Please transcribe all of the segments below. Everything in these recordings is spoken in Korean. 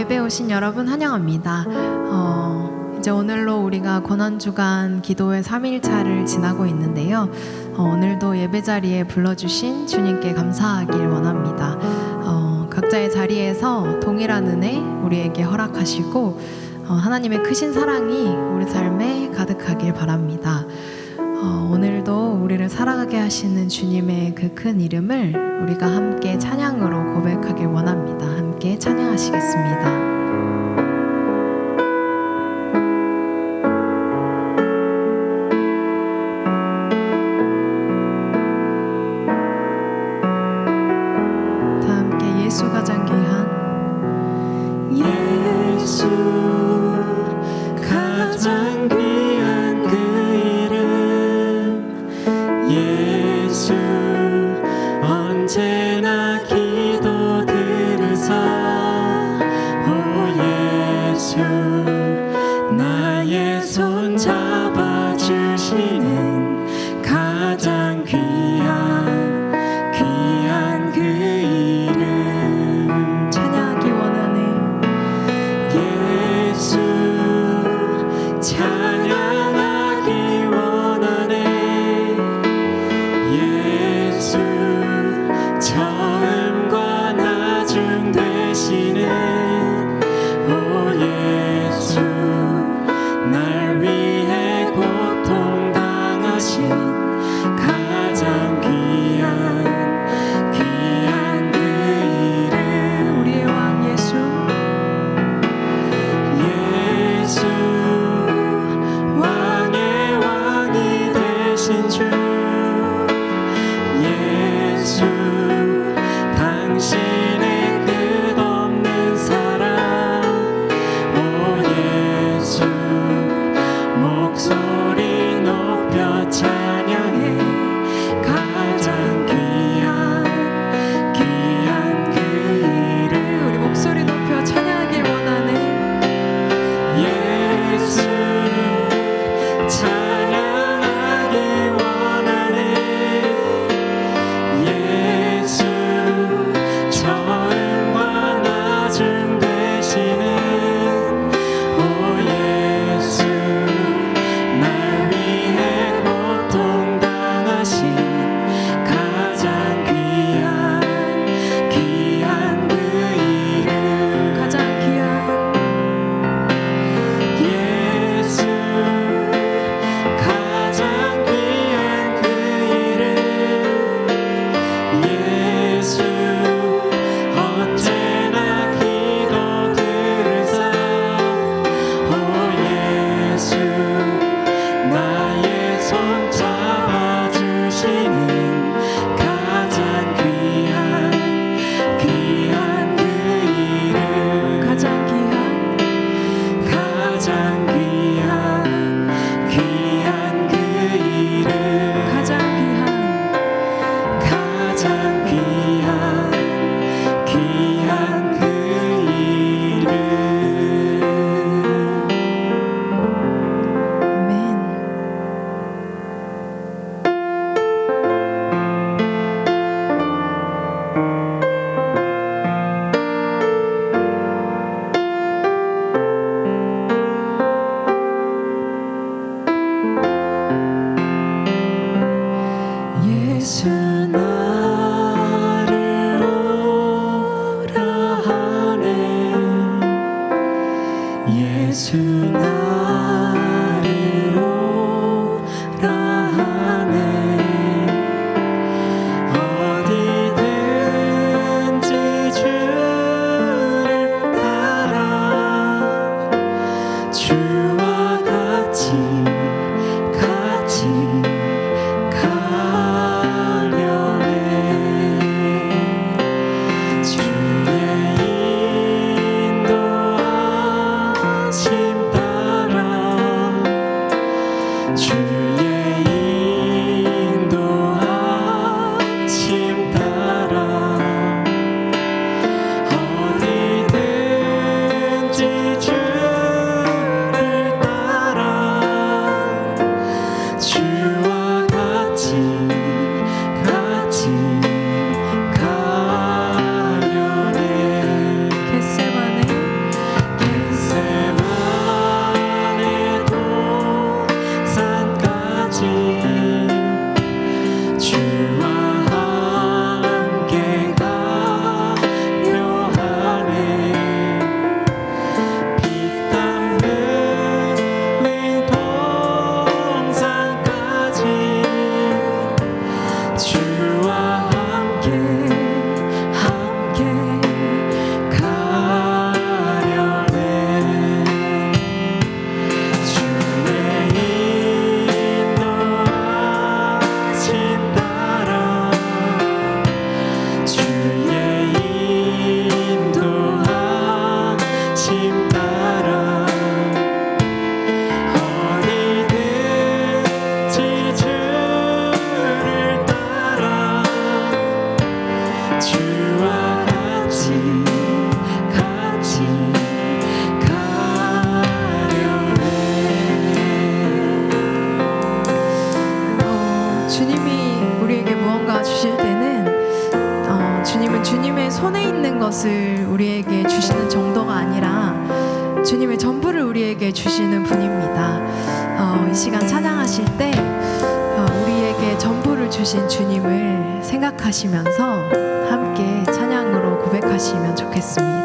예배에 오신 여러분 환영합니다. 이제 오늘로 우리가 고난주간 기도회 3일차를 지나고 있는데요. 오늘도 예배 자리에 불러주신 주님께 감사하길 원합니다. 각자의 자리에서 동일한 은혜 우리에게 허락하시고 하나님의 크신 사랑이 우리 삶에 가득하길 바랍니다. 오늘도 우리를 살아가게 하시는 주님의 그 큰 이름을 우리가 함께 찬양으로 고백하길 원합니다. 함께 찬양하시겠습니다. 손에 있는 것을 우리에게 주시는 정도가 아니라 주님의 전부를 우리에게 주시는 분입니다. 이 시간 찬양하실 때 우리에게 전부를 주신 주님을 생각하시면서 함께 찬양으로 고백하시면 좋겠습니다.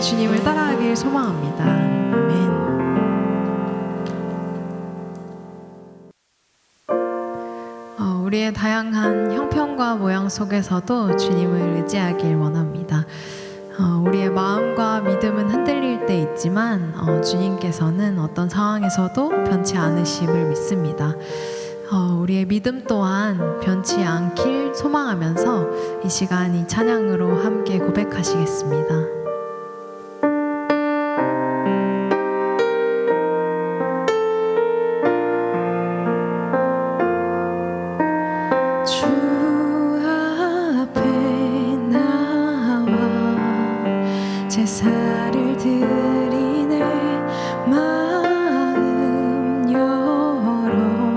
주님을 따라가길 소망합니다. 아멘. 우리의 다양한 형편과 모양 속에서도 주님을 의지하길 원합니다. 우리의 마음과 믿음은 흔들릴 때 있지만 주님께서는 어떤 상황에서도 변치 않으심을 믿습니다. 우리의 믿음 또한 변치 않길 소망하면서 이 시간 이 찬양으로 함께 고백하시겠습니다. 제사를 드리네 마음 열어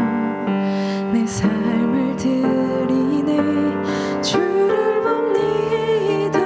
내 삶을 드리네 주를 봅니다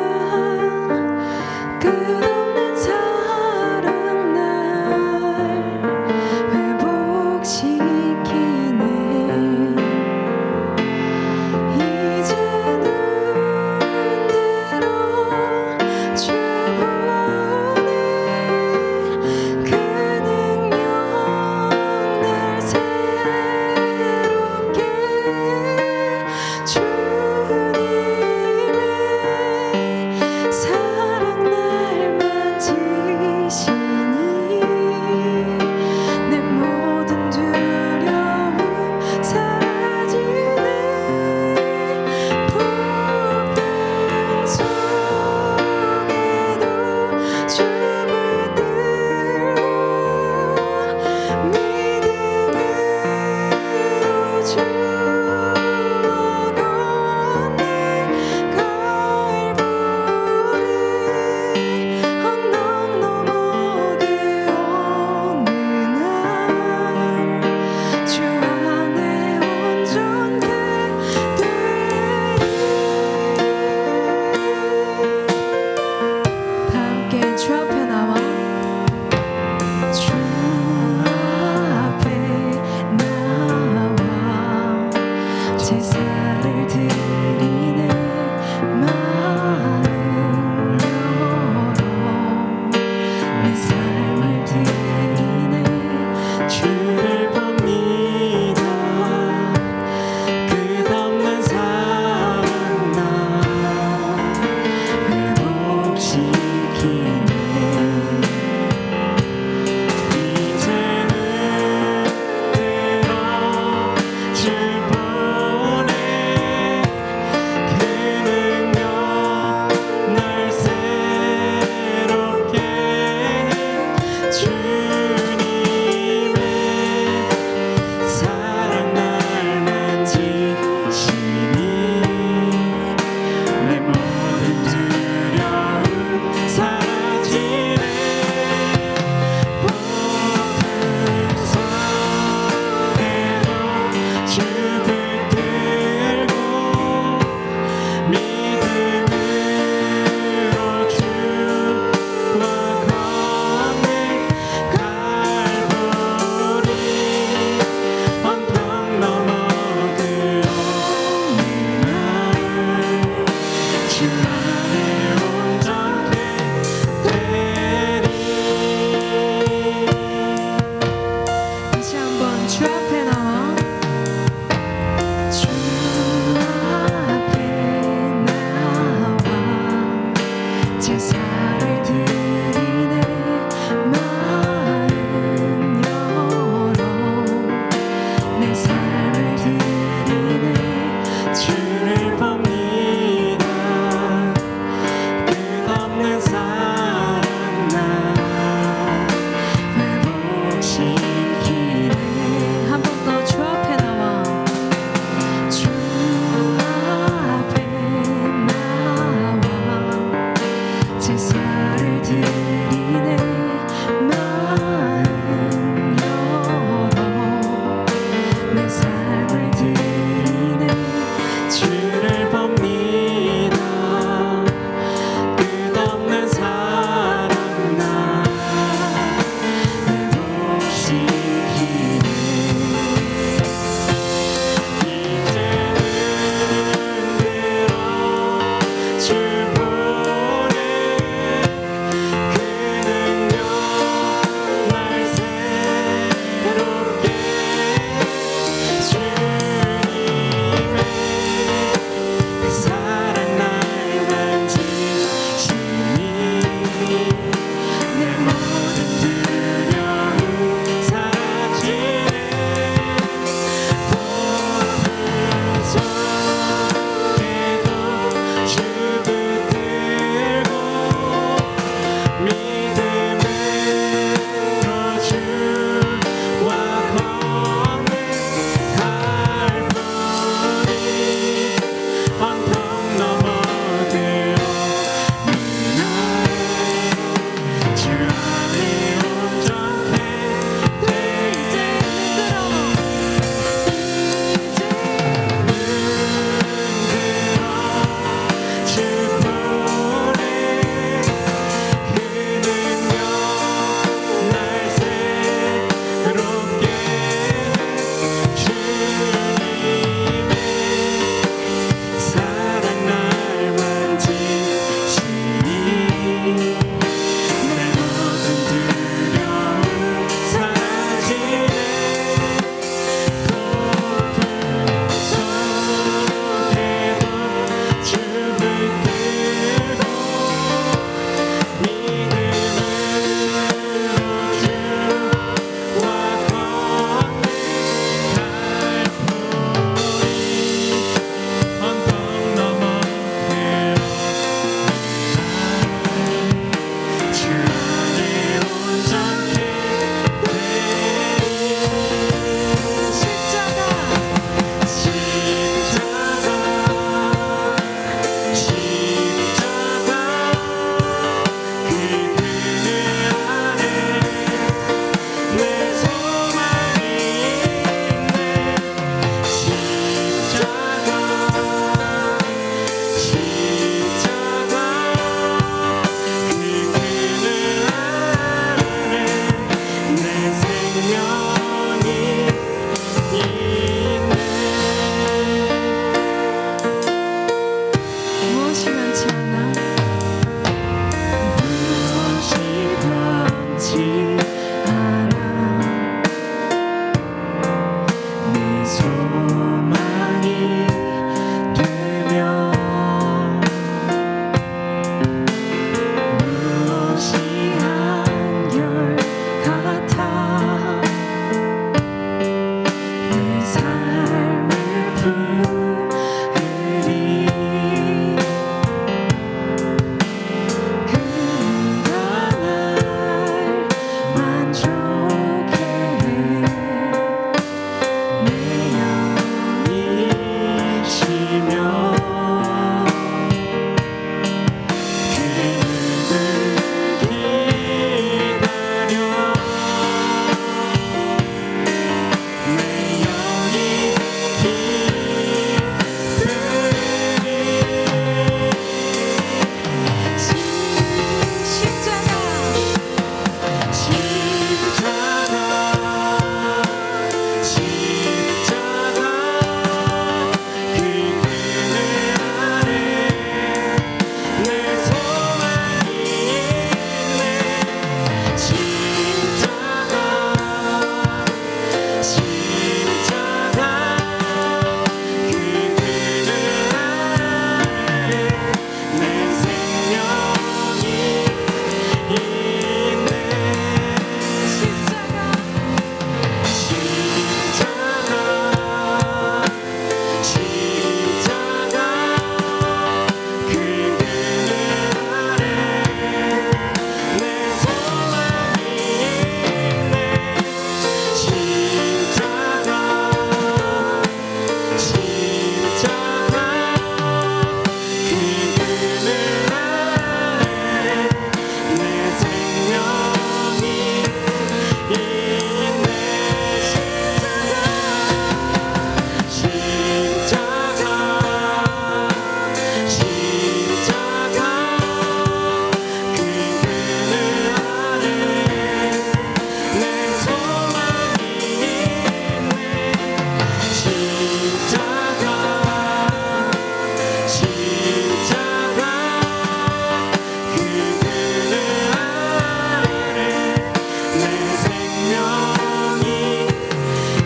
분명히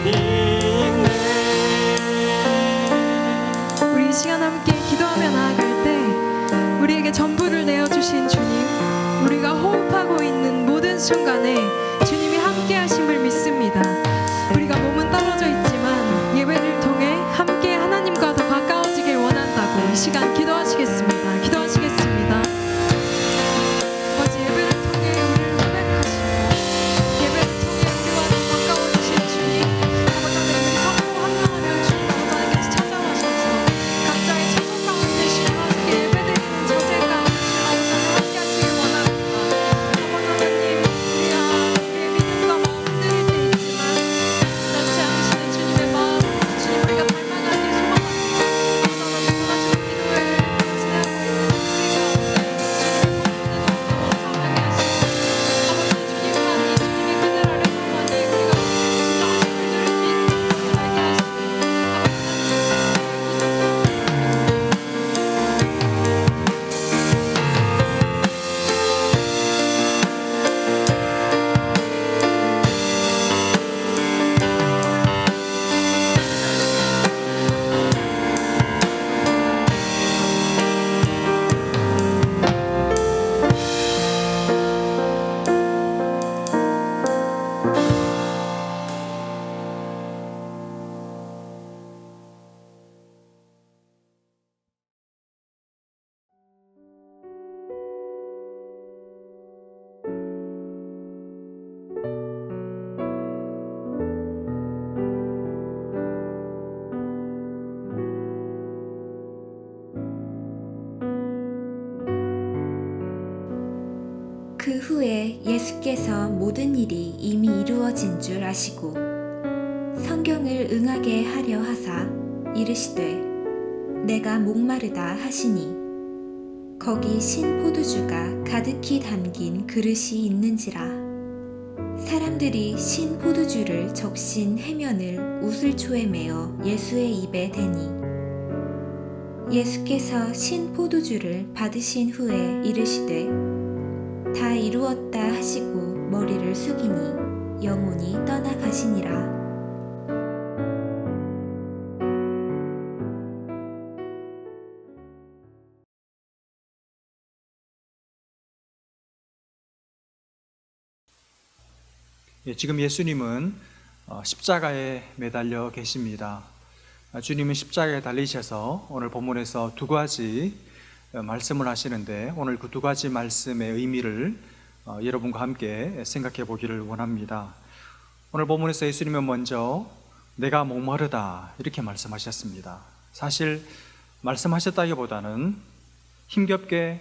있네. 우리 이 시간 함께 기도하며 나아갈 때 우리에게 전부를 내어주신 주님, 우리가 호흡하고 있는 모든 순간에 주님이 함께 하심을 믿습니다. 우리가 몸은 떨어져 있지만 예배를 통해 함께 하나님과 더 가까워지길 원한다고 이 시간 기도하시겠습니다. 기도하시겠습니다. 아버지, 예배를 통해 우리를 고백하시고 예배를 통해 우리와 더 가까워지신 주님, 아버지 하나님, 성도 한 명 한 명 주님 아버지 하나님께서 찾아와셔서 각자의 처소 가운데 주님 함께 예배드리는 자세 가운데 주님 아버지 하나님 함께 하시길 원합니다. 아버지 하나님, 우리의 믿음과 마음들일 때 있지만 변치 않으시는 주님의 마음, 주님 우리가 닮아가길 소망합니다. 아버지 하나님, 고난주간 기도회를 지내고 있는 우리 가운데 주님의 복음의 더 sam하게 하시고, 아버지 주님만이, 주님의 그늘 아래서만이 우리가 진짜 하심을 들을 수 있는 것을 알게 하시고, 그 후에 예수께서 모든 일이 이미 이루어진 줄 아시고 성경을 응하게 하려 하사 이르시되 내가 목마르다 하시니 거기 신 포도주가 가득히 담긴 그릇이 있는지라. 사람들이 신 포도주를 적신 해면을 우슬초에 메어 예수의 입에 대니 예수께서 신 포도주를 받으신 후에 이르시되 다 이루었다 하시고 머리를 숙이니 영혼이 떠나가시니라. 지금 예수님은 십자가에 매달려 계십니다. 주님은 십자가에 달리셔서 오늘 본문에서 두 가지 말씀을 하시는데, 오늘 그 두 가지 말씀의 의미를 여러분과 함께 생각해 보기를 원합니다. 오늘 본문에서 예수님은 먼저 내가 목마르다 이렇게 말씀하셨습니다. 사실 말씀하셨다기보다는 힘겹게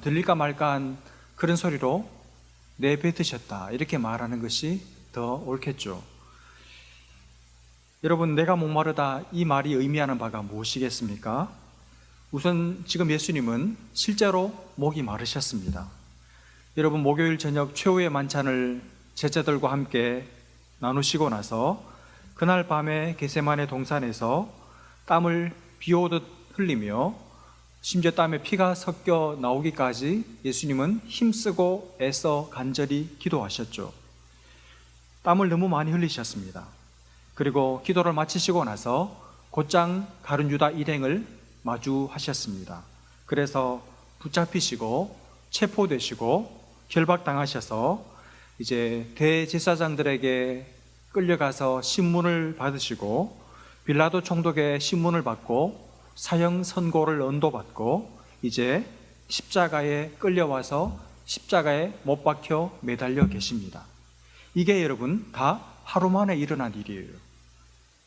들릴까 말까한 그런 소리로 내뱉으셨다 이렇게 말하는 것이 더 옳겠죠. 여러분, 내가 목마르다 이 말이 의미하는 바가 무엇이겠습니까? 우선 지금 예수님은 실제로 목이 마르셨습니다. 여러분, 목요일 저녁 최후의 만찬을 제자들과 함께 나누시고 나서 그날 밤에 겟세마네 동산에서 땀을 비 오듯 흘리며 심지어 땀에 피가 섞여 나오기까지 예수님은 힘쓰고 애써 간절히 기도하셨죠. 땀을 너무 많이 흘리셨습니다. 그리고 기도를 마치시고 나서 곧장 가룟 유다 일행을 마주하셨습니다. 그래서 붙잡히시고 체포되시고 결박당하셔서 이제 대제사장들에게 끌려가서 신문을 받으시고 빌라도 총독의 신문을 받고 사형 선고를 언도받고 이제 십자가에 끌려와서 십자가에 못 박혀 매달려 계십니다. 이게 여러분 다 하루 만에 일어난 일이에요.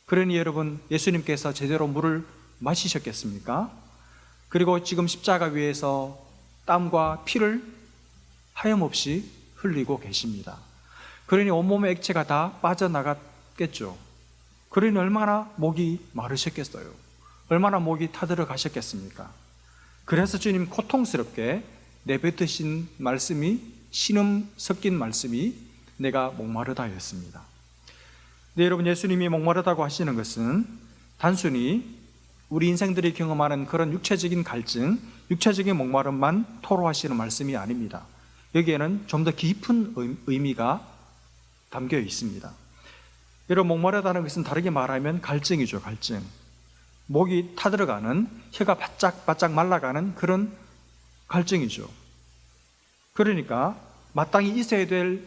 그러니 여러분, 예수님께서 제대로 물을 마시셨겠습니까? 그리고 지금 십자가 위에서 땀과 피를 하염없이 흘리고 계십니다. 그러니 온몸의 액체가 다 빠져나갔겠죠. 그러니 얼마나 목이 마르셨겠어요. 얼마나 목이 타들어 가셨겠습니까? 그래서 주님 고통스럽게 내뱉으신 말씀이, 신음 섞인 말씀이 내가 목마르다였습니다. 네, 여러분, 예수님이 목마르다고 하시는 것은 단순히 우리 인생들이 경험하는 그런 육체적인 갈증, 육체적인 목마름만 토로하시는 말씀이 아닙니다. 여기에는 좀 더 깊은 의미가 담겨 있습니다. 여러분, 목마르다는 것은 다르게 말하면 갈증이죠. 갈증. 목이 타들어가는, 혀가 바짝바짝 말라가는 그런 갈증이죠. 그러니까 마땅히 있어야 될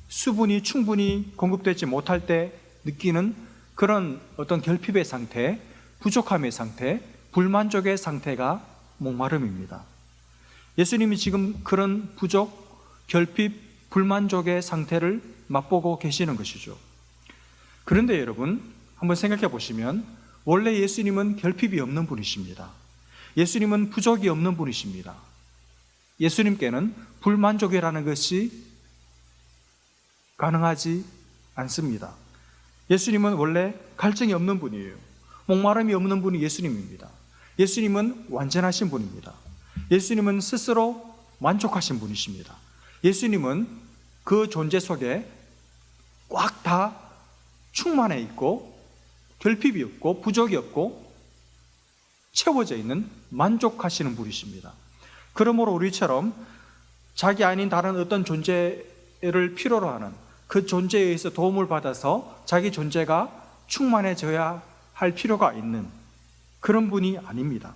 수분이 충분히 공급되지 못할 때 느끼는 그런 어떤 결핍의 상태, 부족함의 상태, 불만족의 상태가 목마름입니다. 예수님이 지금 그런 부족, 결핍, 불만족의 상태를 맛보고 계시는 것이죠. 그런데 여러분, 한번 생각해 보시면 원래 예수님은 결핍이 없는 분이십니다. 예수님은 부족이 없는 분이십니다. 예수님께는 불만족이라는 것이 가능하지 않습니다. 예수님은 원래 갈증이 없는 분이에요. 목마름이 없는 분이 예수님입니다. 예수님은 완전하신 분입니다. 예수님은 스스로 만족하신 분이십니다. 예수님은 그 존재 속에 꽉 다 충만해 있고 결핍이 없고 부족이 없고 채워져 있는 만족하시는 분이십니다. 그러므로 우리처럼 자기 아닌 다른 어떤 존재를 필요로 하는 그 존재에 의해서 도움을 받아서 자기 존재가 충만해져야 할 필요가 있는 그런 분이 아닙니다.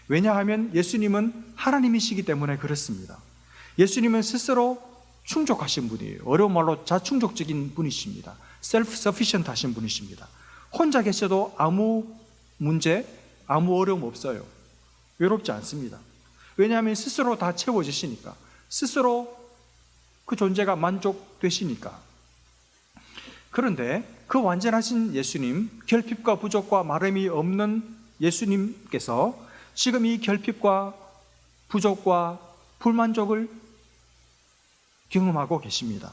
왜냐하면 예수님은 하나님이시기 때문에 그렇습니다. 예수님은 스스로 충족하신 분이에요. 어려운 말로 자충족적인 분이십니다. self-sufficient 하신 분이십니다. 혼자 계셔도 아무 문제, 아무 어려움 없어요. 외롭지 않습니다. 왜냐하면 스스로 다 채워지시니까, 스스로 그 존재가 만족되시니까. 그런데 그 완전하신 예수님, 결핍과 부족과 마름이 없는 예수님께서 지금 이 결핍과 부족과 불만족을 경험하고 계십니다.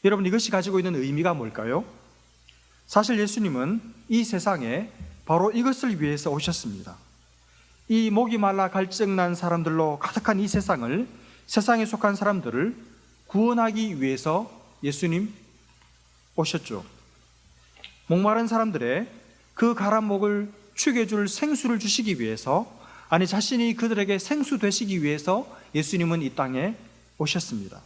여러분, 이것이 가지고 있는 의미가 뭘까요? 사실 예수님은 이 세상에 바로 이것을 위해서 오셨습니다. 이 목이 말라 갈증난 사람들로 가득한 이 세상을, 세상에 속한 사람들을 구원하기 위해서 예수님 오셨죠. 목마른 사람들의 그 가란 목을 축여줄 생수를 주시기 위해서, 아니 자신이 그들에게 생수 되시기 위해서 예수님은 이 땅에 오셨습니다.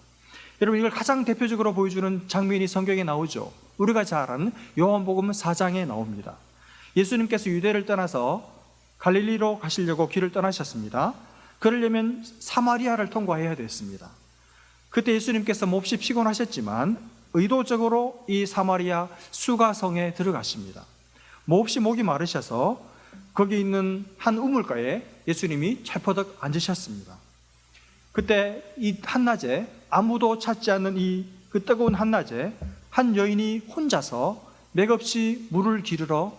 여러분, 이걸 가장 대표적으로 보여주는 장면이 성경에 나오죠. 우리가 잘 아는 요한복음 4장에 나옵니다. 예수님께서 유대를 떠나서 갈릴리로 가시려고 길을 떠나셨습니다. 그러려면 사마리아를 통과해야 됐습니다. 그때 예수님께서 몹시 피곤하셨지만 의도적으로 이 사마리아 수가성에 들어가십니다. 몹시 목이 마르셔서 거기 있는 한 우물가에 예수님이 찰퍼덕 앉으셨습니다. 그때 이 한낮에, 아무도 찾지 않는 그 뜨거운 한낮에 한 여인이 혼자서 맥없이 물을 기르러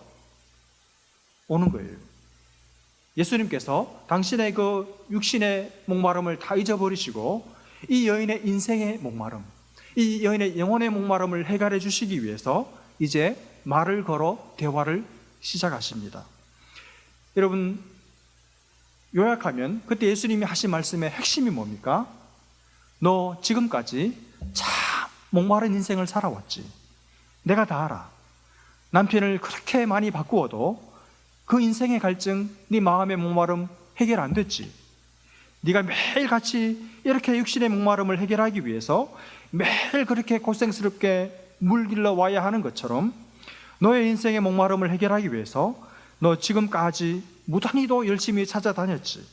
오는 거예요. 예수님께서 당신의 그 육신의 목마름을 다 잊어버리시고 이 여인의 인생의 목마름, 이 여인의 영혼의 목마름을 해결해 주시기 위해서 이제 말을 걸어 대화를 시작하십니다. 여러분, 요약하면 그때 예수님이 하신 말씀의 핵심이 뭡니까? 너 지금까지 참 목마른 인생을 살아왔지. 내가 다 알아. 남편을 그렇게 많이 바꾸어도 그 인생의 갈증, 네 마음의 목마름 해결 안 됐지. 네가 매일같이 이렇게 육신의 목마름을 해결하기 위해서 매일 그렇게 고생스럽게 물 길러 와야 하는 것처럼 너의 인생의 목마름을 해결하기 위해서 너 지금까지 무단히도 열심히 찾아다녔지.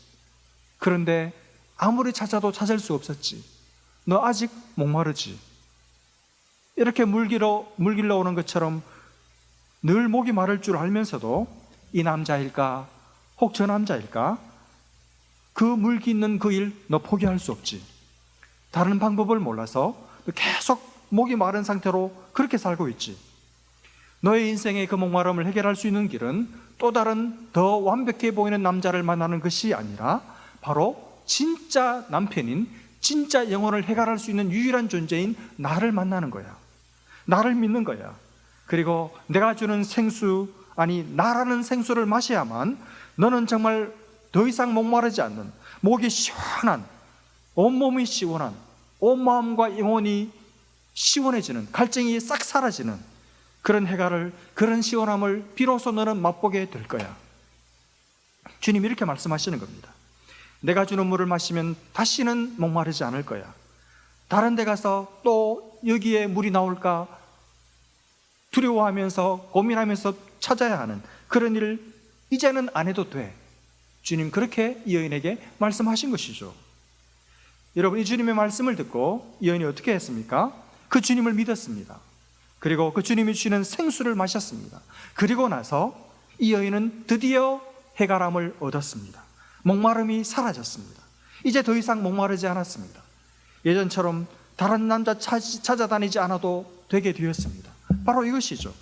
그런데 아무리 찾아도 찾을 수 없었지. 너 아직 목마르지. 이렇게 물 길러 오는 것처럼 늘 목이 마를 줄 알면서도 이 남자일까 혹 저 남자일까 그 물 깃는 그 일 너 포기할 수 없지. 다른 방법을 몰라서 계속 목이 마른 상태로 그렇게 살고 있지. 너의 인생의 그 목마름을 해결할 수 있는 길은 또 다른 더 완벽해 보이는 남자를 만나는 것이 아니라 바로 진짜 남편인, 진짜 영혼을 해결할 수 있는 유일한 존재인 나를 만나는 거야. 나를 믿는 거야. 그리고 내가 주는 생수, 아니 나라는 생수를 마셔야만 너는 정말 더 이상 목마르지 않는, 목이 시원한, 온몸이 시원한, 온 마음과 영혼이 시원해지는, 갈증이 싹 사라지는 그런 해결을, 그런 시원함을 비로소 너는 맛보게 될 거야. 주님이 이렇게 말씀하시는 겁니다. 내가 주는 물을 마시면 다시는 목마르지 않을 거야. 다른 데 가서 또 여기에 물이 나올까 두려워하면서 고민하면서 찾아야 하는 그런 일을 이제는 안 해도 돼. 주님 그렇게 이 여인에게 말씀하신 것이죠. 여러분, 이 주님의 말씀을 듣고 이 여인이 어떻게 했습니까? 그 주님을 믿었습니다. 그리고 그 주님이 주시는 생수를 마셨습니다. 그리고 나서 이 여인은 드디어 해결함을 얻었습니다. 목마름이 사라졌습니다. 이제 더 이상 목마르지 않았습니다. 예전처럼 다른 남자 찾아다니지 않아도 되게 되었습니다. 바로 이것이죠.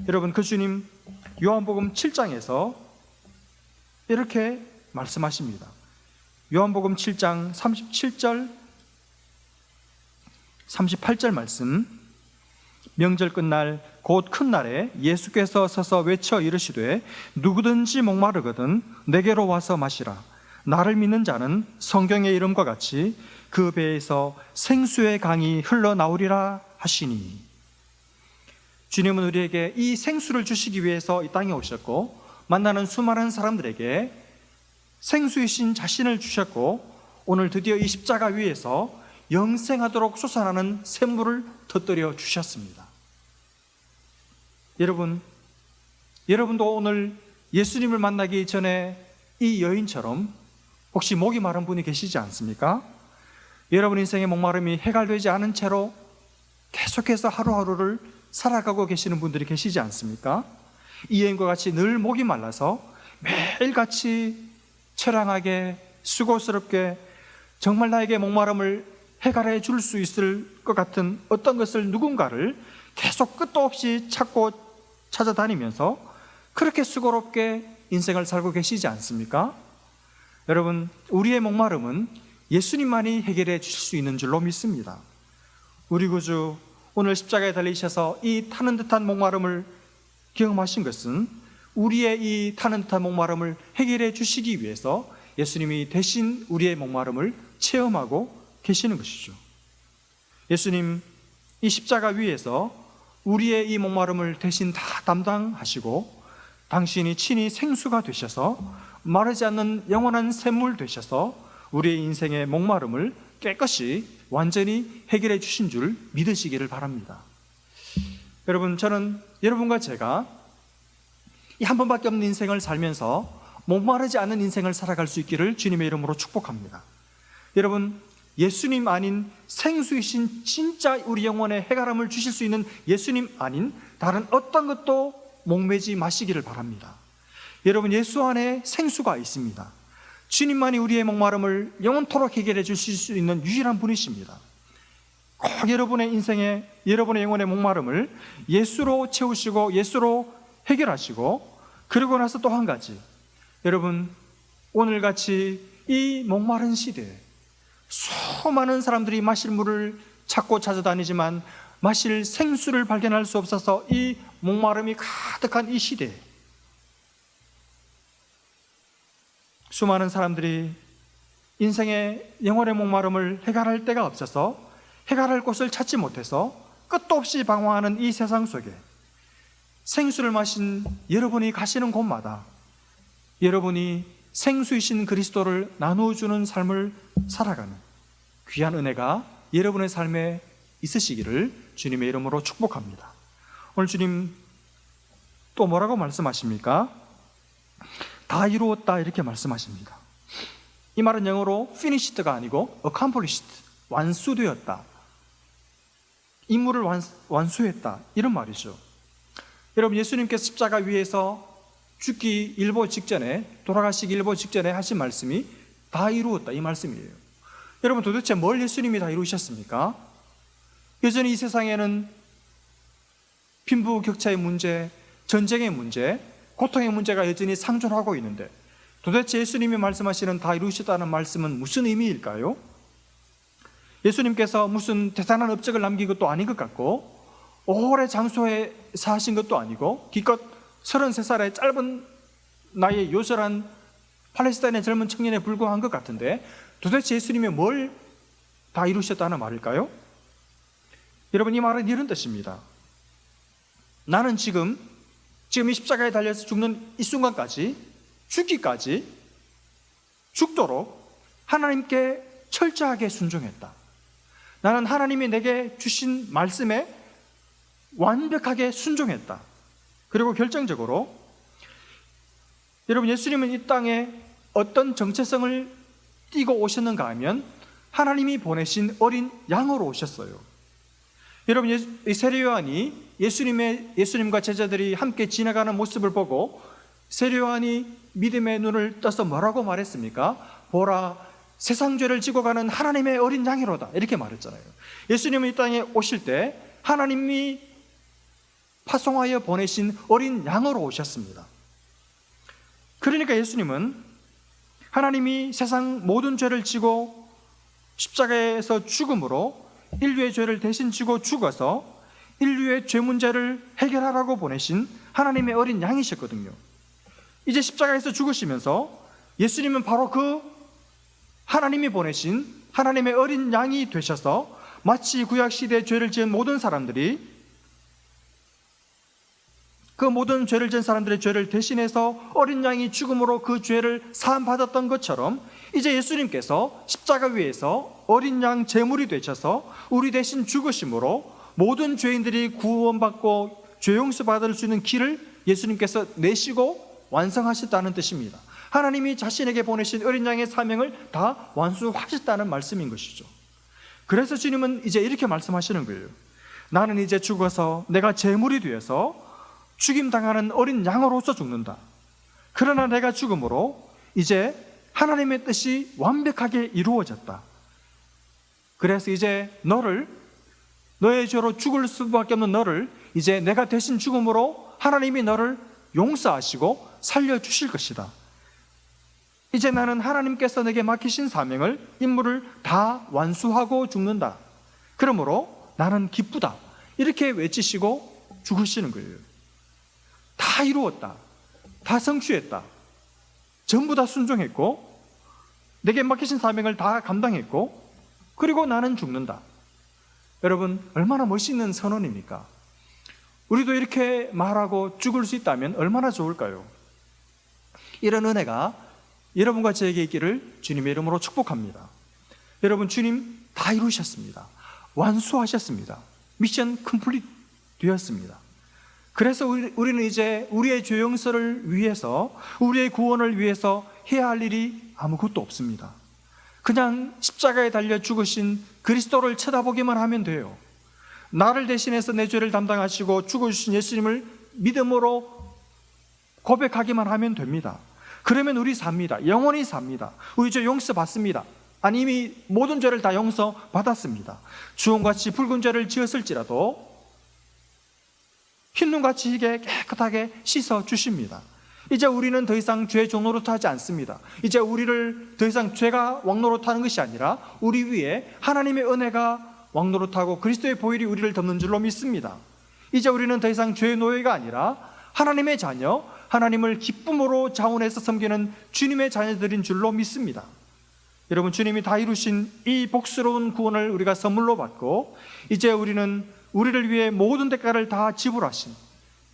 여러분, 그 주님 요한복음 7장에서 이렇게 말씀하십니다. 요한복음 7장 37절 38절 말씀, 명절 끝날 곧 큰 날에 예수께서 서서 외쳐 이르시되 누구든지 목마르거든 내게로 와서 마시라. 나를 믿는 자는 성경의 이름과 같이 그 배에서 생수의 강이 흘러나오리라 하시니. 주님은 우리에게 이 생수를 주시기 위해서 이 땅에 오셨고, 만나는 수많은 사람들에게 생수이신 자신을 주셨고, 오늘 드디어 이 십자가 위에서 영생하도록 솟아나는 샘물을 터뜨려 주셨습니다. 여러분도 오늘 예수님을 만나기 전에 이 여인처럼 혹시 목이 마른 분이 계시지 않습니까? 여러분 인생의 목마름이 해결되지 않은 채로 계속해서 하루하루를 살아가고 계시는 분들이 계시지 않습니까? 이 여인과 같이 늘 목이 말라서 매일같이 처량하게 수고스럽게 정말 나에게 목마름을 해결해 줄 수 있을 것 같은 어떤 것을, 누군가를 계속 끝도 없이 찾고 찾아다니면서 그렇게 수고롭게 인생을 살고 계시지 않습니까? 여러분, 우리의 목마름은 예수님만이 해결해 주실 수 있는 줄로 믿습니다. 우리 구주 오늘 십자가에 달리셔서 이 타는 듯한 목마름을 경험하신 것은 우리의 이 타는 듯한 목마름을 해결해 주시기 위해서 예수님이 대신 우리의 목마름을 체험하고 계시는 것이죠. 예수님 이 십자가 위에서 우리의 이 목마름을 대신 다 담당하시고 당신이 친히 생수가 되셔서 마르지 않는 영원한 샘물 되셔서 우리의 인생의 목마름을 깨끗이 완전히 해결해 주신 줄 믿으시기를 바랍니다. 여러분, 저는 여러분과 제가 이 한 번밖에 없는 인생을 살면서 목마르지 않는 인생을 살아갈 수 있기를 주님의 이름으로 축복합니다. 여러분, 예수님 아닌 생수이신 진짜 우리 영혼의 해결함을 주실 수 있는 예수님 아닌 다른 어떤 것도 목매지 마시기를 바랍니다. 여러분, 예수 안에 생수가 있습니다. 주님만이 우리의 목마름을 영원토록 해결해 주실 수 있는 유일한 분이십니다. 꼭 여러분의 인생에, 여러분의 영혼의 목마름을 예수로 채우시고 예수로 해결하시고, 그리고 나서 또 한 가지, 여러분 오늘같이 이 목마른 시대에 수많은 사람들이 마실 물을 찾고 찾아다니지만 마실 생수를 발견할 수 없어서 이 목마름이 가득한 이 시대에 수많은 사람들이 인생의 영혼의 목마름을 해결할 데가 없어서 해결할 곳을 찾지 못해서 끝도 없이 방황하는 이 세상 속에 생수를 마신 여러분이 가시는 곳마다 여러분이 생수이신 그리스도를 나누어주는 삶을 살아가는 귀한 은혜가 여러분의 삶에 있으시기를 주님의 이름으로 축복합니다. 오늘 주님 또 뭐라고 말씀하십니까? 다 이루었다 이렇게 말씀하십니다. 이 말은 영어로 finished가 아니고 accomplished, 완수되었다, 임무를 완수했다 이런 말이죠. 여러분, 예수님께서 십자가 위에서 죽기 일보 직전에, 돌아가시기 일보 직전에 하신 말씀이 다 이루었다 이 말씀이에요. 여러분, 도대체 뭘 예수님이 다 이루셨습니까? 여전히 이 세상에는 빈부격차의 문제, 전쟁의 문제, 고통의 문제가 여전히 상존하고 있는데 도대체 예수님이 말씀하시는 다 이루셨다는 말씀은 무슨 의미일까요? 예수님께서 무슨 대단한 업적을 남긴 것도 아닌 것 같고 오래 장소에 사신 것도 아니고 기껏 33살의 짧은 나이에 요절한 팔레스타인의 젊은 청년에 불과한 것 같은데 도대체 예수님이 뭘 다 이루셨다는 말일까요? 여러분, 이 말은 이런 뜻입니다. 나는 지금 이 십자가에 달려서 죽는 이 순간까지, 죽기까지 죽도록 하나님께 철저하게 순종했다. 나는 하나님이 내게 주신 말씀에 완벽하게 순종했다. 그리고 결정적으로 여러분, 예수님은 이 땅에 어떤 정체성을 띠고 오셨는가 하면 하나님이 보내신 어린 양으로 오셨어요. 여러분, 이 세례 요한이 예수님과 제자들이 함께 지나가는 모습을 보고 세례 요한이 믿음의 눈을 떠서 뭐라고 말했습니까? 보라, 세상 죄를 지고 가는 하나님의 어린 양이로다, 이렇게 말했잖아요. 예수님은 이 땅에 오실 때 하나님이 파송하여 보내신 어린 양으로 오셨습니다. 그러니까 예수님은 하나님이 세상 모든 죄를 지고 십자가에서 죽음으로 인류의 죄를 대신 지고 죽어서 인류의 죄 문제를 해결하라고 보내신 하나님의 어린 양이셨거든요. 이제 십자가에서 죽으시면서 예수님은 바로 그 하나님이 보내신 하나님의 어린 양이 되셔서 마치 구약시대에 죄를 지은 모든 사람들이 그 모든 죄를 지은 사람들의 죄를 대신해서 어린 양이 죽음으로 그 죄를 사함받았던 것처럼 이제 예수님께서 십자가 위에서 어린 양 제물이 되셔서 우리 대신 죽으심으로 모든 죄인들이 구원받고 죄 용서 받을 수 있는 길을 예수님께서 내시고 완성하셨다는 뜻입니다. 하나님이 자신에게 보내신 어린 양의 사명을 다 완수하셨다는 말씀인 것이죠. 그래서 주님은 이제 이렇게 말씀하시는 거예요. 나는 이제 죽어서 내가 제물이 되어서 죽임당하는 어린 양으로서 죽는다. 그러나 내가 죽음으로 이제 하나님의 뜻이 완벽하게 이루어졌다. 그래서 이제 너의 죄로 죽을 수밖에 없는 너를 이제 내가 대신 죽음으로 하나님이 너를 용서하시고 살려주실 것이다. 이제 나는 하나님께서 내게 맡기신 사명을, 임무를 다 완수하고 죽는다. 그러므로 나는 기쁘다. 이렇게 외치시고 죽으시는 거예요. 다 이루었다. 다 성취했다. 전부 다 순종했고 내게 맡기신 사명을 다 감당했고 그리고 나는 죽는다. 여러분, 얼마나 멋있는 선언입니까? 우리도 이렇게 말하고 죽을 수 있다면 얼마나 좋을까요? 이런 은혜가 여러분과 저에게 있기를 주님의 이름으로 축복합니다. 여러분, 주님 다 이루셨습니다. 완수하셨습니다. 미션 컴플릿 되었습니다. 그래서 우리는 이제 우리의 죄 용서를 위해서, 우리의 구원을 위해서 해야 할 일이 아무것도 없습니다. 그냥 십자가에 달려 죽으신 그리스도를 쳐다보기만 하면 돼요. 나를 대신해서 내 죄를 담당하시고 죽으신 예수님을 믿음으로 고백하기만 하면 됩니다. 그러면 우리 삽니다. 영원히 삽니다. 우리 죄 용서 받습니다. 아니, 이미 모든 죄를 다 용서 받았습니다. 주홍같이 붉은 죄를 지었을지라도 흰눈같이 희게 깨끗하게 씻어 주십니다. 이제 우리는 더 이상 죄 종노릇하지 않습니다. 이제 우리를 더 이상 죄가 왕노릇하는 것이 아니라 우리 위에 하나님의 은혜가 왕노릇하고 그리스도의 보혈이 우리를 덮는 줄로 믿습니다. 이제 우리는 더 이상 죄의 노예가 아니라 하나님의 자녀, 하나님을 기쁨으로 자원해서 섬기는 주님의 자녀들인 줄로 믿습니다. 여러분, 주님이 다 이루신 이 복스러운 구원을 우리가 선물로 받고 이제 우리는 우리를 위해 모든 대가를 다 지불하신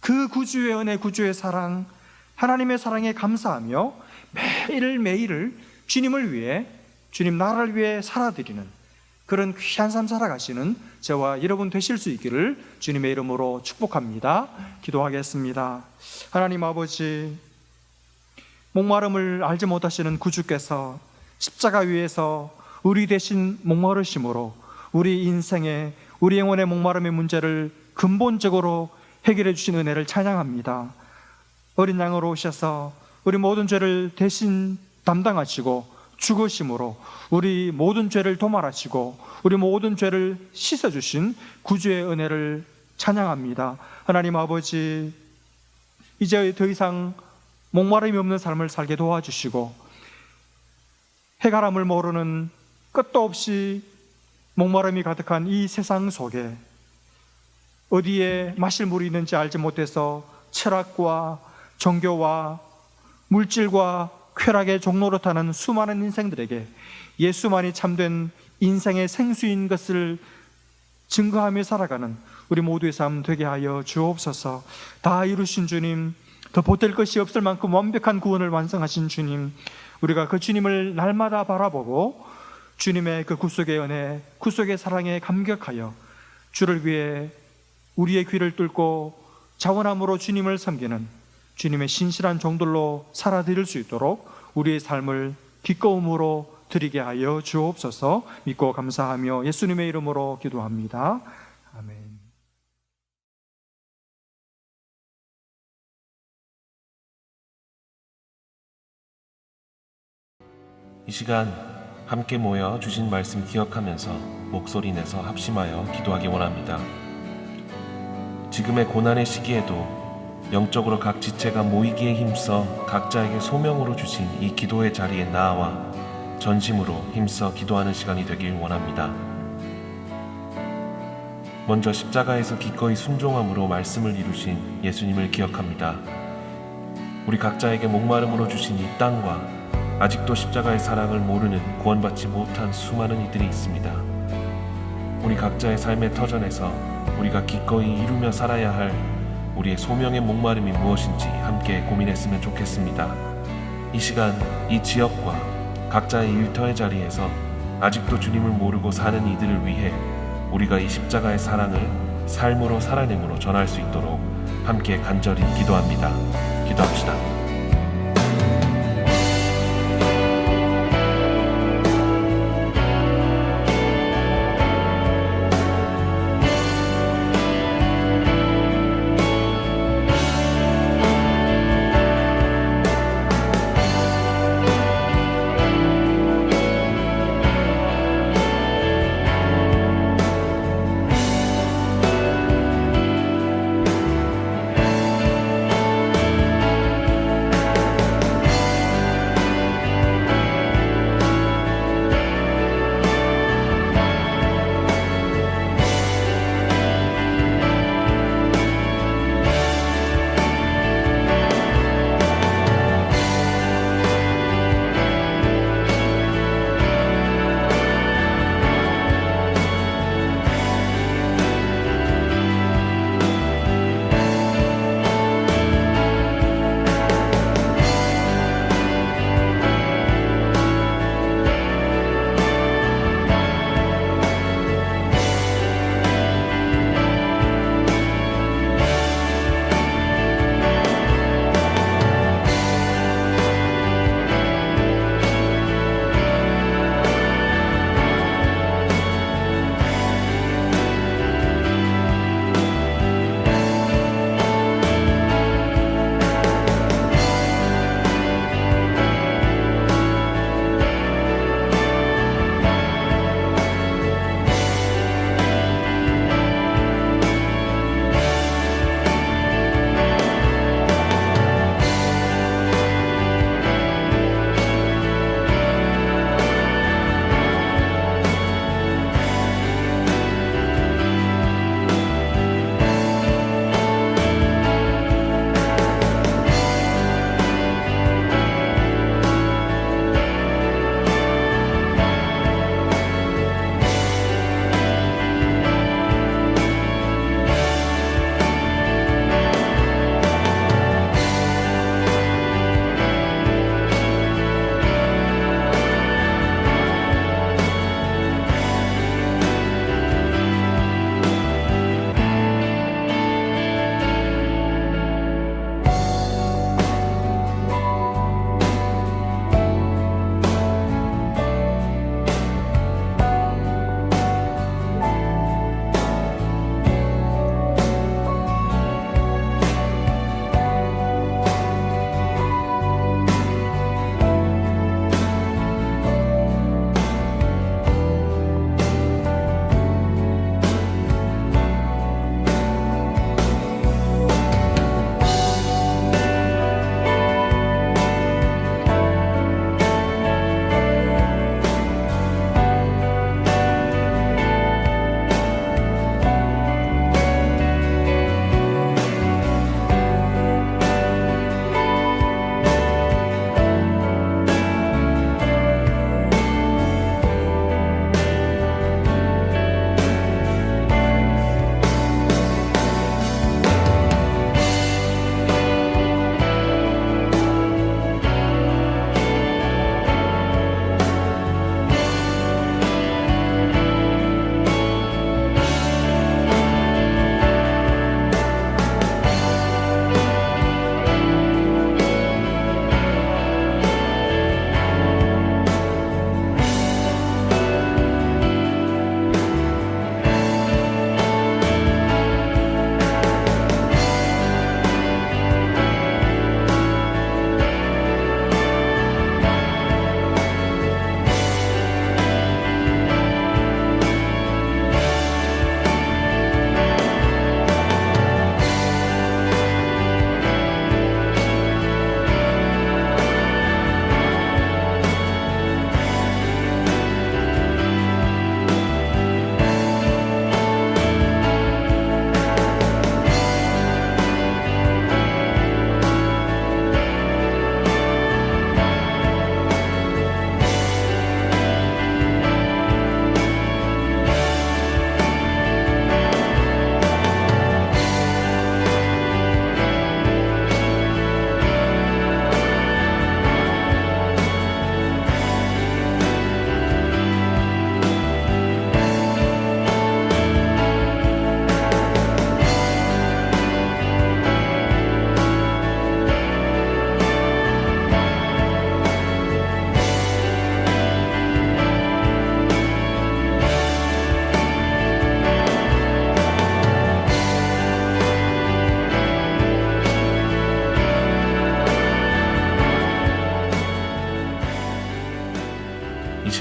그 구주의 은혜, 구주의 사랑, 하나님의 사랑에 감사하며 매일매일을 주님을 위해, 주님 나라를 위해 살아드리는 그런 귀한 삶 살아가시는 저와 여러분 되실 수 있기를 주님의 이름으로 축복합니다. 기도하겠습니다. 하나님 아버지, 목마름을 알지 못하시는 구주께서 십자가 위에서 우리 대신 목마르심으로 우리 인생의, 우리 영혼의 목마름의 문제를 근본적으로 해결해 주신 은혜를 찬양합니다. 어린 양으로 오셔서 우리 모든 죄를 대신 담당하시고 죽으심으로 우리 모든 죄를 도말하시고 우리 모든 죄를 씻어주신 구주의 은혜를 찬양합니다. 하나님 아버지, 이제 더 이상 목마름이 없는 삶을 살게 도와주시고 해가람을 모르는 끝도 없이 목마름이 가득한 이 세상 속에 어디에 마실 물이 있는지 알지 못해서 철학과 종교와 물질과 쾌락의 종노릇하는 수많은 인생들에게 예수만이 참된 인생의 생수인 것을 증거하며 살아가는 우리 모두의 삶 되게 하여 주옵소서. 다 이루신 주님, 더 보탤 것이 없을 만큼 완벽한 구원을 완성하신 주님, 우리가 그 주님을 날마다 바라보고 주님의 그 구속의 은혜, 구속의 사랑에 감격하여 주를 위해 우리의 귀를 뚫고 자원함으로 주님을 섬기는 주님의 신실한 종들로 살아드릴 수 있도록 우리의 삶을 기꺼움으로 드리게 하여 주옵소서. 믿고 감사하며 예수님의 이름으로 기도합니다. 아멘. 이 시간 함께 모여 주신 말씀 기억하면서 목소리 내서 합심하여 기도하기 원합니다. 지금의 고난의 시기에도 영적으로 각 지체가 모이기에 힘써 각자에게 소명으로 주신 이 기도의 자리에 나아와 전심으로 힘써 기도하는 시간이 되길 원합니다. 먼저 십자가에서 기꺼이 순종함으로 말씀을 이루신 예수님을 기억합니다. 우리 각자에게 목마름으로 주신 이 땅과 아직도 십자가의 사랑을 모르는 구원받지 못한 수많은 이들이 있습니다. 우리 각자의 삶의 터전에서 우리가 기꺼이 이루며 살아야 할 우리의 소명의 목마름이 무엇인지 함께 고민했으면 좋겠습니다. 이 시간 이 지역과 각자의 일터의 자리에서 아직도 주님을 모르고 사는 이들을 위해 우리가 이 십자가의 사랑을 삶으로 살아내므로 전할 수 있도록 함께 간절히 기도합니다. 기도합시다.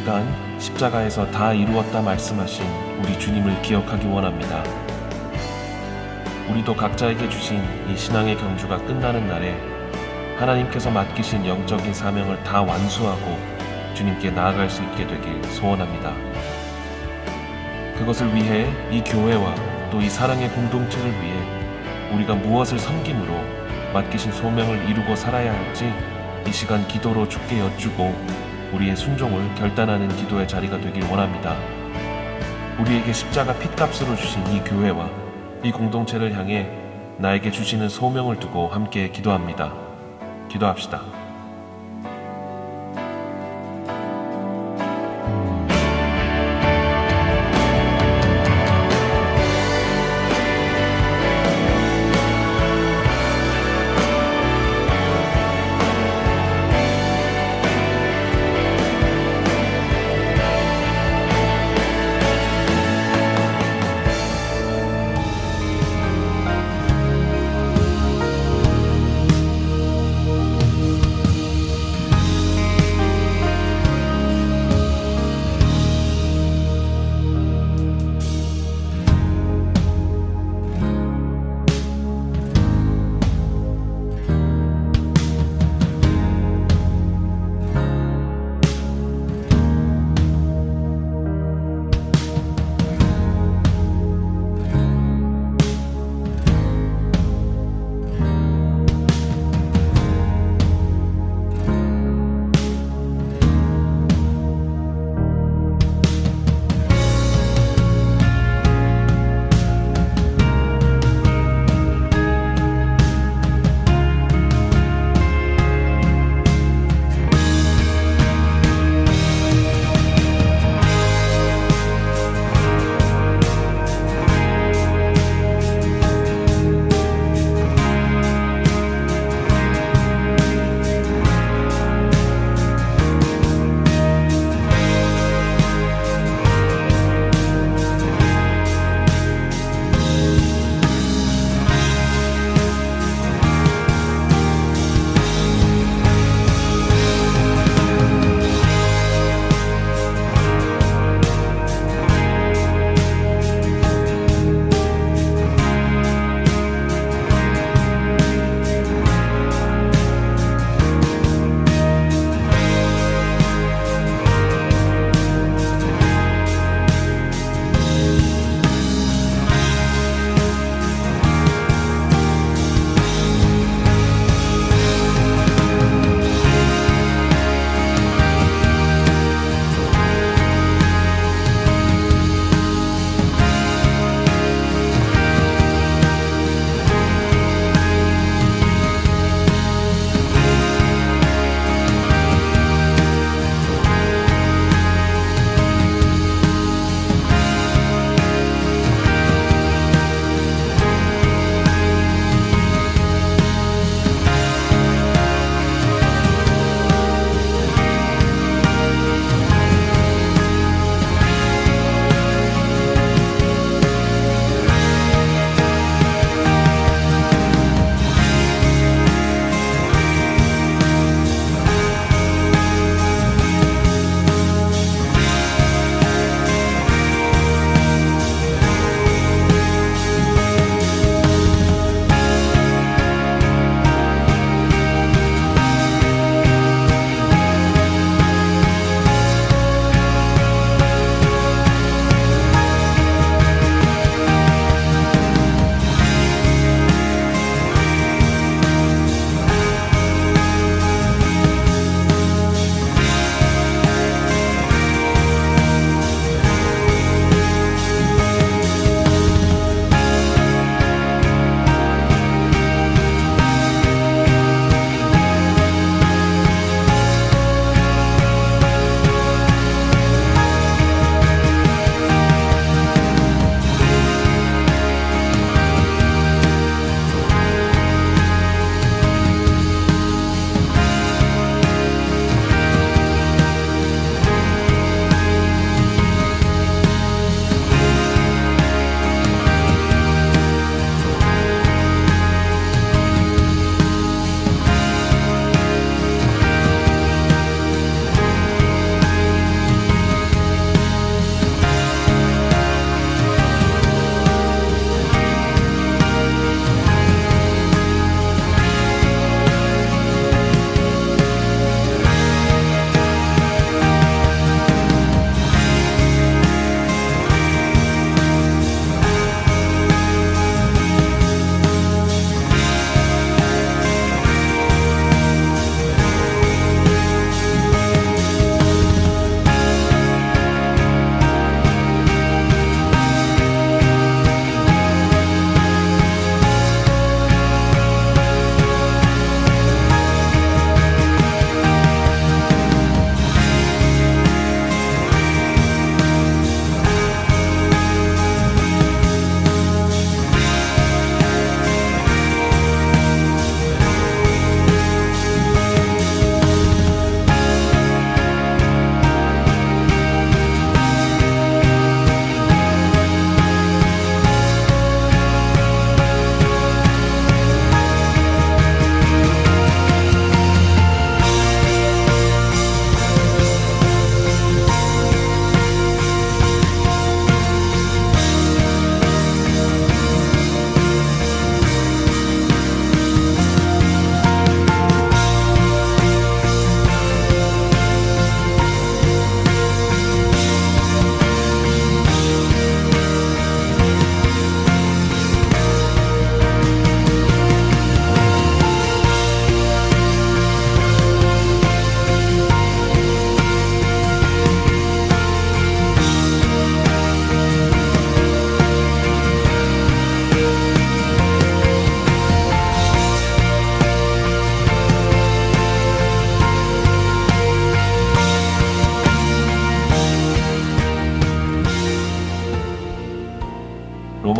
시간 십자가에서 다 이루었다 말씀하신 우리 주님을 기억하기 원합니다. 우리도 각자에게 주신 이 신앙의 경주가 끝나는 날에 하나님께서 맡기신 영적인 사명을 다 완수하고 주님께 나아갈 수 있게 되길 소원합니다. 그것을 위해 이 교회와 또 이 사랑의 공동체를 위해 우리가 무엇을 섬김으로 맡기신 소명을 이루고 살아야 할지 이 시간 기도로 주께 여쭈고 우리의 순종을 결단하는 기도의 자리가 되길 원합니다. 우리에게 십자가 핏값으로 주신 이 교회와 이 공동체를 향해 나에게 주시는 소명을 두고 함께 기도합니다. 기도합시다.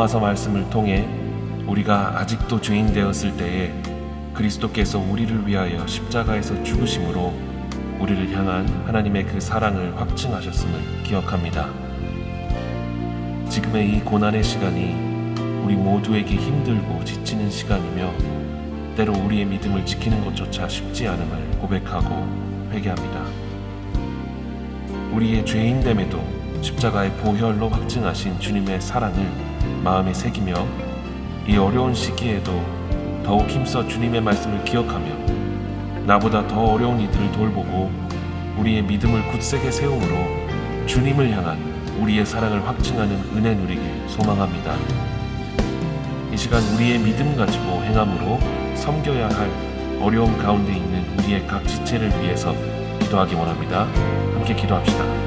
로마서 말씀을 통해 우리가 아직도 죄인 되었을 때에 그리스도께서 우리를 위하여 십자가에서 죽으심으로 우리를 향한 하나님의 그 사랑을 확증하셨음을 기억합니다. 지금의 이 고난의 시간이 우리 모두에게 힘들고 지치는 시간이며 때로 우리의 믿음을 지키는 것조차 쉽지 않음을 고백하고 회개합니다. 우리의 죄인됨에도 십자가의 보혈로 확증하신 주님의 사랑을 마음에 새기며 이 어려운 시기에도 더욱 힘써 주님의 말씀을 기억하며 나보다 더 어려운 이들을 돌보고 우리의 믿음을 굳세게 세움으로 주님을 향한 우리의 사랑을 확증하는 은혜 누리길 소망합니다. 이 시간 우리의 믿음 가지고 행함으로 섬겨야 할 어려움 가운데 있는 우리의 각 지체를 위해서 기도하기 원합니다. 함께 기도합시다.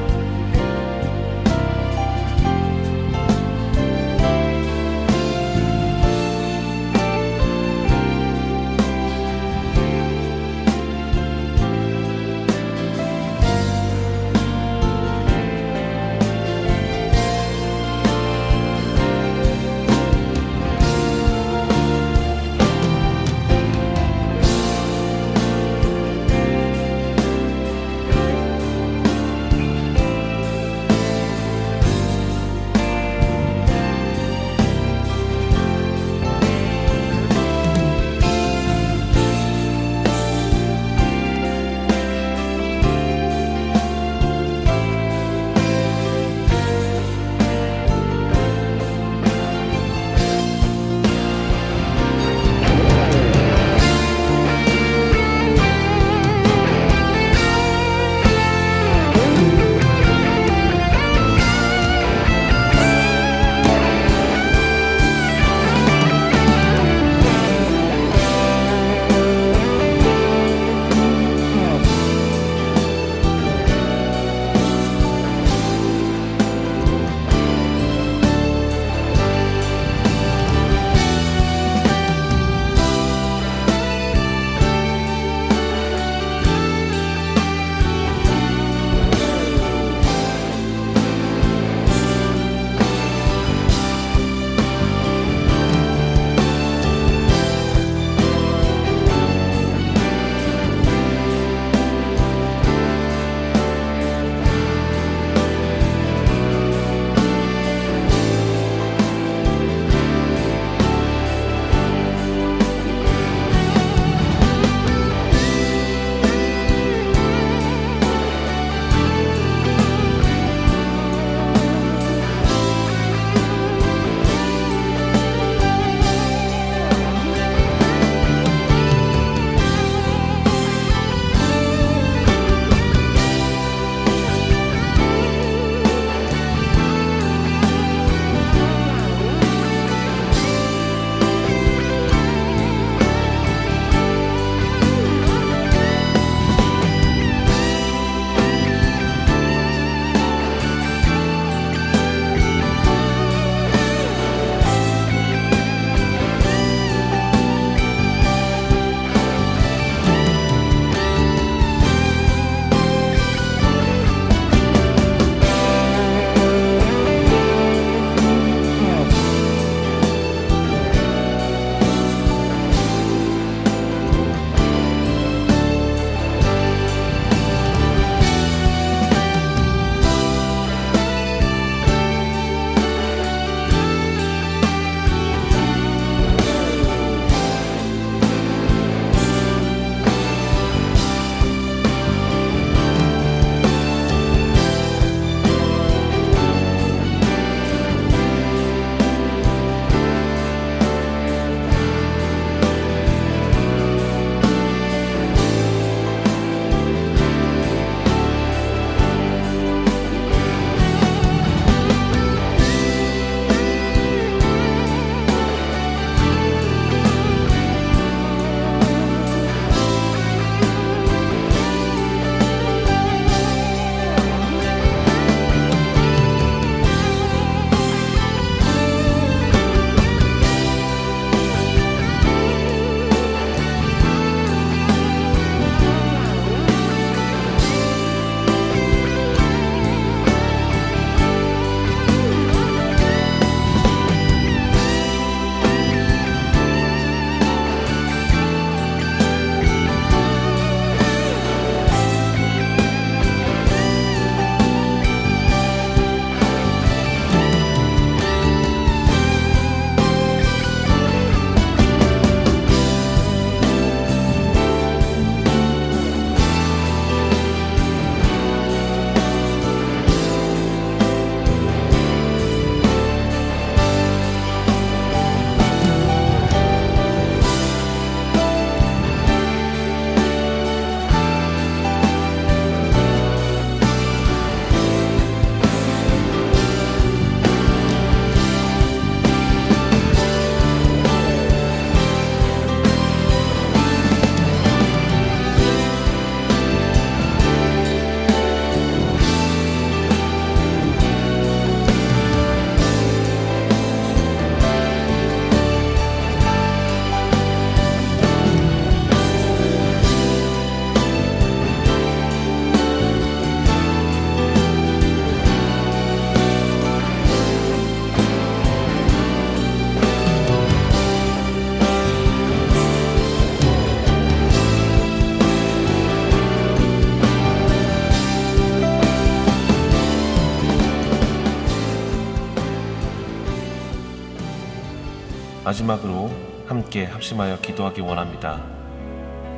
마지막으로 함께 합심하여 기도하기 원합니다.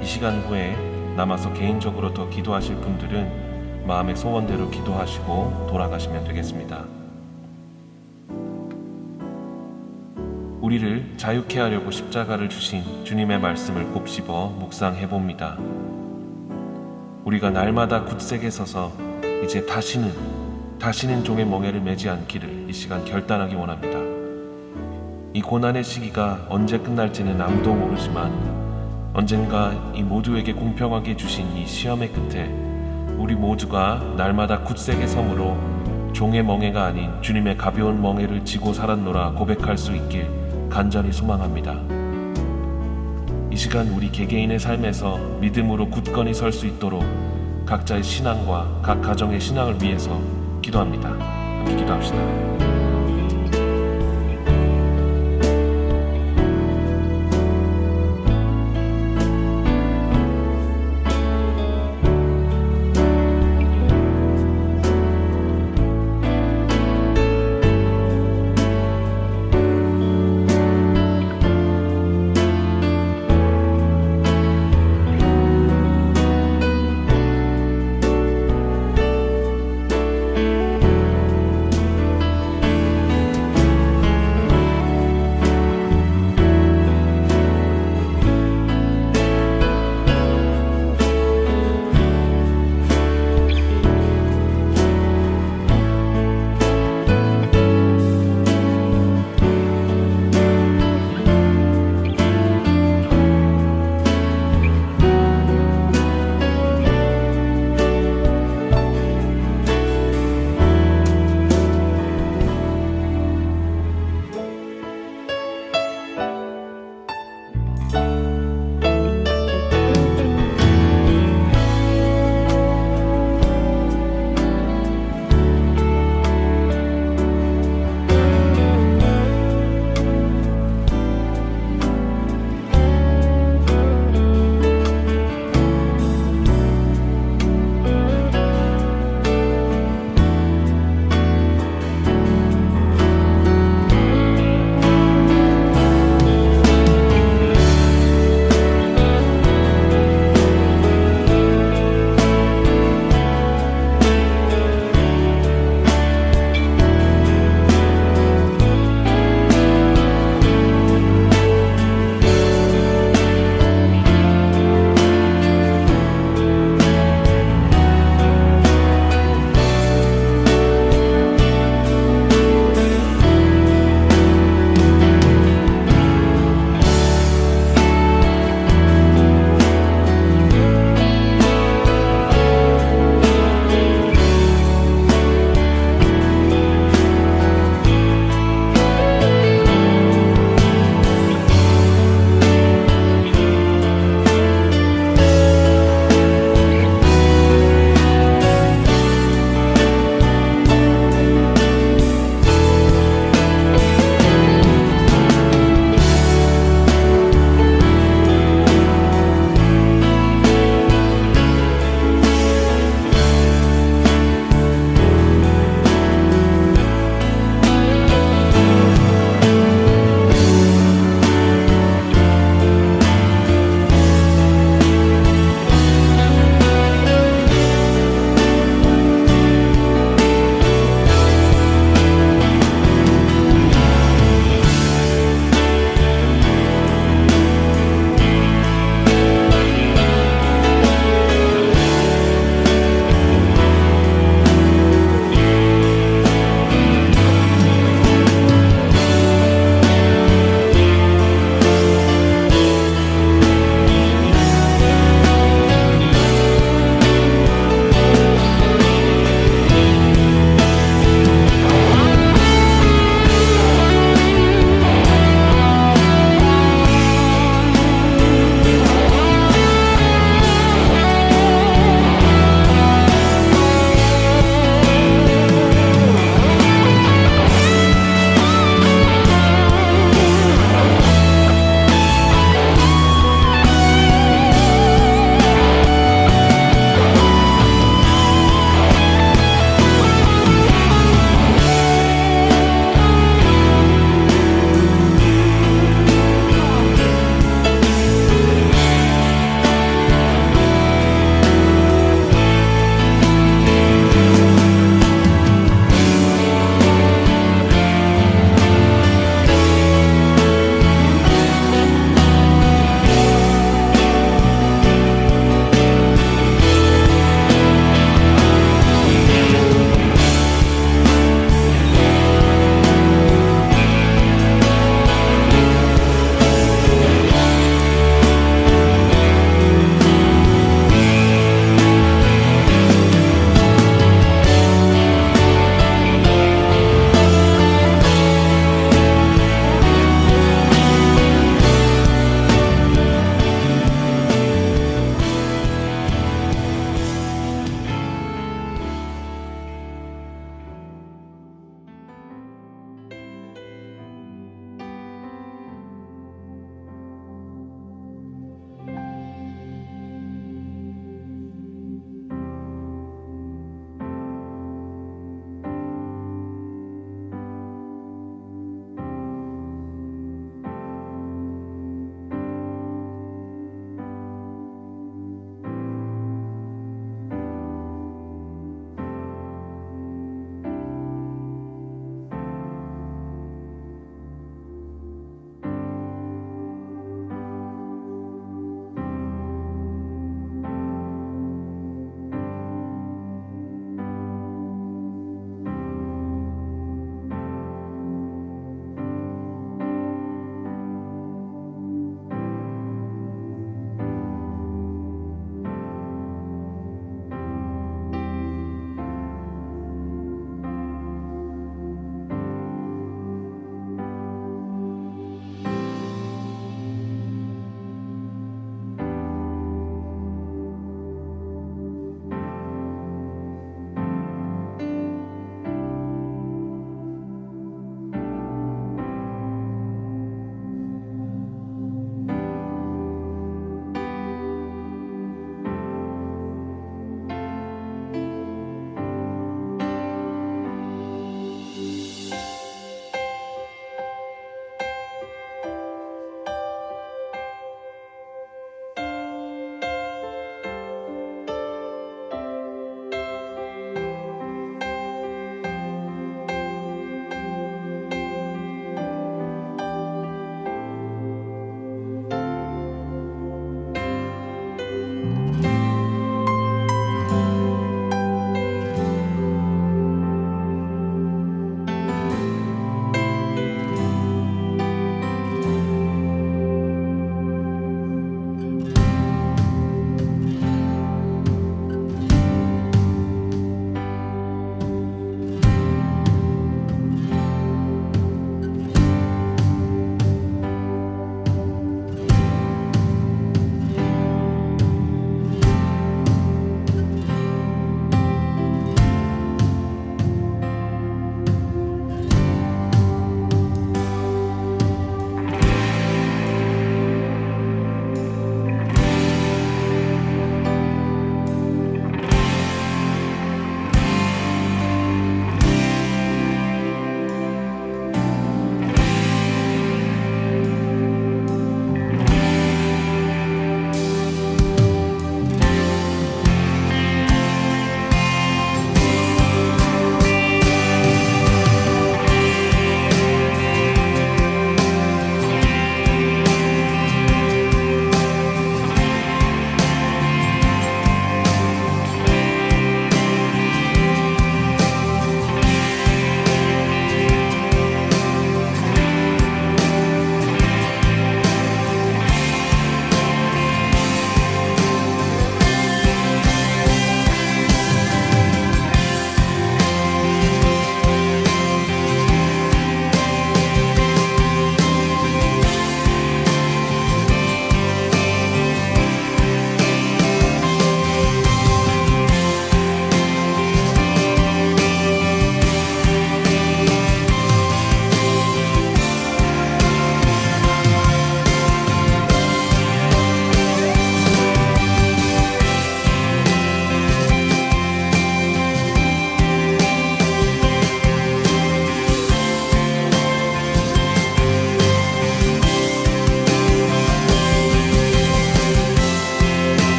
이 시간 후에 남아서 개인적으로 더 기도하실 분들은 마음의 소원대로 기도하시고 돌아가시면 되겠습니다. 우리를 자유케 하려고 십자가를 주신 주님의 말씀을 곱씹어 묵상해 봅니다. 우리가 날마다 굳세게 서서 이제 다시는 종의 멍에를 매지 않기를 이 시간 결단하기 원합니다. 이 고난의 시기가 언제 끝날지는 아무도 모르지만 언젠가 이 모두에게 공평하게 주신 이 시험의 끝에 우리 모두가 날마다 굳세게 섬으로 종의 멍에가 아닌 주님의 가벼운 멍에를 지고 살았노라 고백할 수 있길 간절히 소망합니다. 이 시간 우리 개개인의 삶에서 믿음으로 굳건히 설 수 있도록 각자의 신앙과 각 가정의 신앙을 위해서 기도합니다. 함께 기도합시다.